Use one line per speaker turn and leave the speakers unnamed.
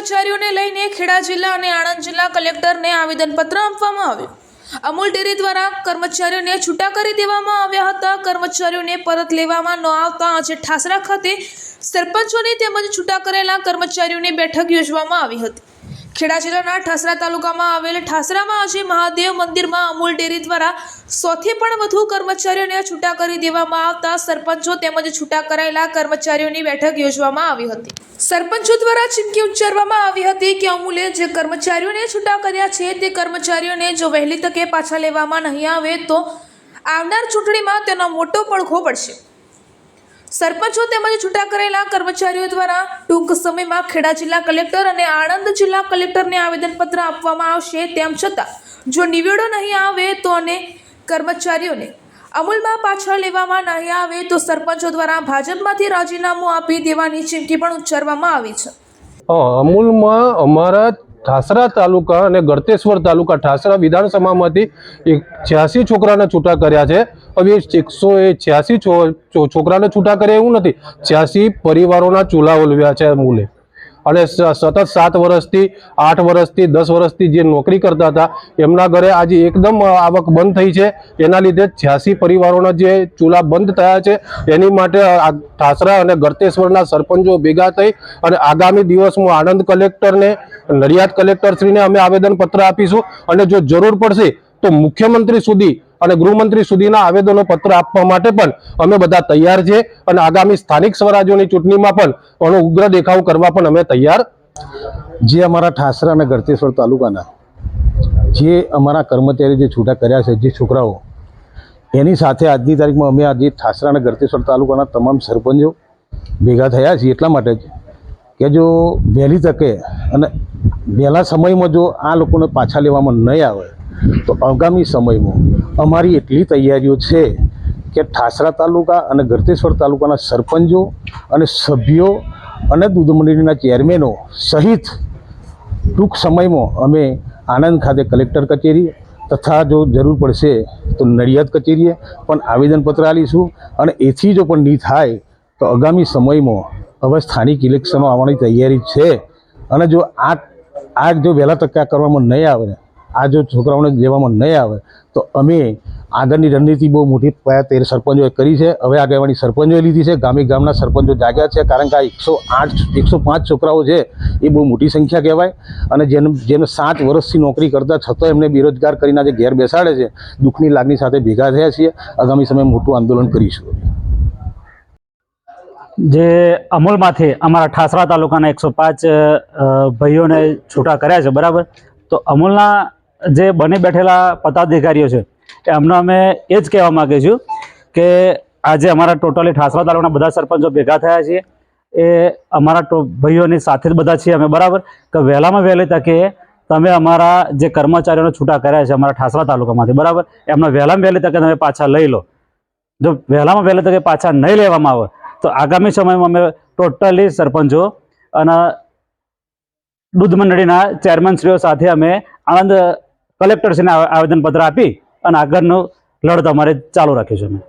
કર્મચારીઓને લઈને ખેડા જિલ્લા અને આણંદ જિલ્લા કલેક્ટરને આવેદનપત્ર આપવામાં આવ્યું। અમૂલ ડેરી દ્વારા કર્મચારીઓને છૂટા કરી દેવામાં આવ્યા હતા। કર્મચારીઓને પરત લેવામાં ન આવતા આજે ઠાસરા ખાતે સરપંચોની તેમજ છૂટા કરેલા કર્મચારીઓની બેઠક યોજવામાં આવી હતી। ખેડા જિલ્લાના ઠાસરા તાલુકામાં આવેલ ઠાસરામાં આજે મહાદેવ મંદિરમાં અમૂલ ડેરી દ્વારા 100 થી પણ વધુ કર્મચારીઓને છૂટા કરી દેવામાં આવતા સરપંચો તેમજ છૂટા કરાયેલા કર્મચારીઓની બેઠક યોજવામાં આવી હતી। સરપંચો દ્વારા ચીમકી ઉચ્ચારવામાં આવી હતી કે અમૂલે જે કર્મચારીઓને છૂટા કર્યા છે તે કર્મચારીઓને જો વહેલી તકે પાછા લેવામાં નહીં આવે તો આવનાર ચૂંટણીમાં તેનો મોટો પડઘો પડશે। સરપંચો તેમજ છૂટા કરેલા કર્મચારીઓ દ્વારા ટૂંક સમયમાં ખેડા જિલ્લા કલેક્ટર અને આણંદ જિલ્લા કલેક્ટરને આવેદનપત્ર આપવામાં આવશે। તેમ છતાં જો નિવેડો નહીં આવે તો અને કર્મચારીઓને અમૂલમાં પાછા લેવામાં નહીં આવે તો સરપંચો દ્વારા ભાજપમાંથી રાજીનામું આપી દેવાની ચીમકી પણ ઉચ્ચારવામાં આવી છે।
અમૂલમાં અમારા ઠાસરા તાલુકા અને ગળતેશ્વર તાલુકા ઠાસરા વિધાનસભામાંથી 86 છોકરાને છૂટા કર્યા છે। હવે 186 છોકરાને છૂટા કર્યા એવું નથી, 86 પરિવારોના ચૂલા ઓલવ્યા છે અમૂલે। અને સતત 7 વર્ષથી 8 વર્ષથી 10 વર્ષથી જે નોકરી કરતા હતા એમના ઘરે આજે એકદમ આવક બંધ થઈ છે। એના લીધે 86 પરિવારોના જે ચૂલા બંધ થયા છે એની માટે ઠાસરા અને ગળતેશ્વરના સરપંચો ભેગા થઈ અને આગામી દિવસમાં આણંદ કલેક્ટરને, નડિયાદ કલેક્ટરશ્રીને અમે આવેદનપત્ર આપીશું અને જો જરૂર પડશે તો મુખ્યમંત્રી સુધી અને ગૃહમંત્રી સુધીના આવેદનો પત્ર આપવા માટે પણ અમે બધા તૈયાર છે અને આગામી સ્થાનિક સ્વરાજ્યોની ચૂંટણીમાં પણ એનો ઉગ્ર દેખાવ કરવા પણ અમે તૈયાર।
જે અમારા ઠાસરા અને ગળતેશ્વર તાલુકાના જે અમારા કર્મચારી જે છૂટા કર્યા છે, જે છોકરાઓ, એની સાથે આજની તારીખમાં અમે આજે ઠાસરા અને ગળતેશ્વર તાલુકાના તમામ સરપંચો ભેગા થયા છીએ એટલા માટે જ કે જો વહેલી તકે અને વહેલા સમયમાં જો આ લોકોને પાછા લેવામાં નહીં આવે તો આગામી સમયમાં અમારી એટલી તૈયારીઓ છે કે ઠાસરા તાલુકા અને ગળતેશ્વર તાલુકાના સરપંચો અને સભ્યો અને દૂધ મંડળીના ચેરમેનો સહિત ટૂંક સમયમાં અમે આણંદ ખાતે કલેક્ટર કચેરી તથા જો જરૂર પડશે તો નડિયાદ કચેરીએ પણ આવેદનપત્ર આપીશું અને એથી જો પણ નહીં થાય તો આગામી સમયમાં હવે સ્થાનિક ઇલેક્શનો આવવાની તૈયારી છે અને જો આ જો વહેલા તકે કરવામાં નહીં આવે, આ જો છોકરાઓને લેવામાં નહીં આવે તો અમે આગળની રણનીતિ બહુ મોટી પાયે સરપંચોએ કરી છે। હવે આગળની સરપંચોએ લીધી છે, ગામના સરપંચો જાગ્યા છે, કારણ કે આ 105 છોકરાઓ છે એ બહુ મોટી સંખ્યા કહેવાય અને જેને 7 વર્ષથી નોકરી કરતા છતાં એમને બેરોજગાર કરીને આજે ઘેર બેસાડે છે। દુઃખની લાગણી સાથે ભેગા થયા છીએ, આગામી સમયે મોટું આંદોલન કરીશું।
જે અમૂલમાંથી અમારા ઠાસરા તાલુકાના 105 ભાઈઓને છૂટા કર્યા છે, બરાબર। તો અમૂલના જે બની બેઠેલા પદાધિકારીઓ છે એમને અમે એ જ કહેવા માગીએ છું કે આજે અમારા ટોટલી ઠાસરા તાલુકાના બધા સરપંચો ભેગા થયા છીએ, એ અમારા ભાઈઓની સાથે જ બધા છીએ અમે, બરાબર। કે વહેલામાં વહેલી તકે તમે અમારા જે કર્મચારીઓને છૂટા કર્યા છે અમારા ઠાસરા તાલુકામાંથી, બરાબર, એમને વહેલામાં વહેલી તકે તમે પાછા લઈ લો। જો વહેલામાં વહેલી તકે પાછા નહીં લેવામાં આવે તો આગામી સમયમાં અમે ટોટલી સરપંચો અને દૂધ મંડળીના ચેરમેનશ્રીઓ સાથે અમે આણંદ કલેક્ટરશ્રીને આવેદનપત્ર આપી અને આગળનું લડત અમારે ચાલુ રાખીશું અમે।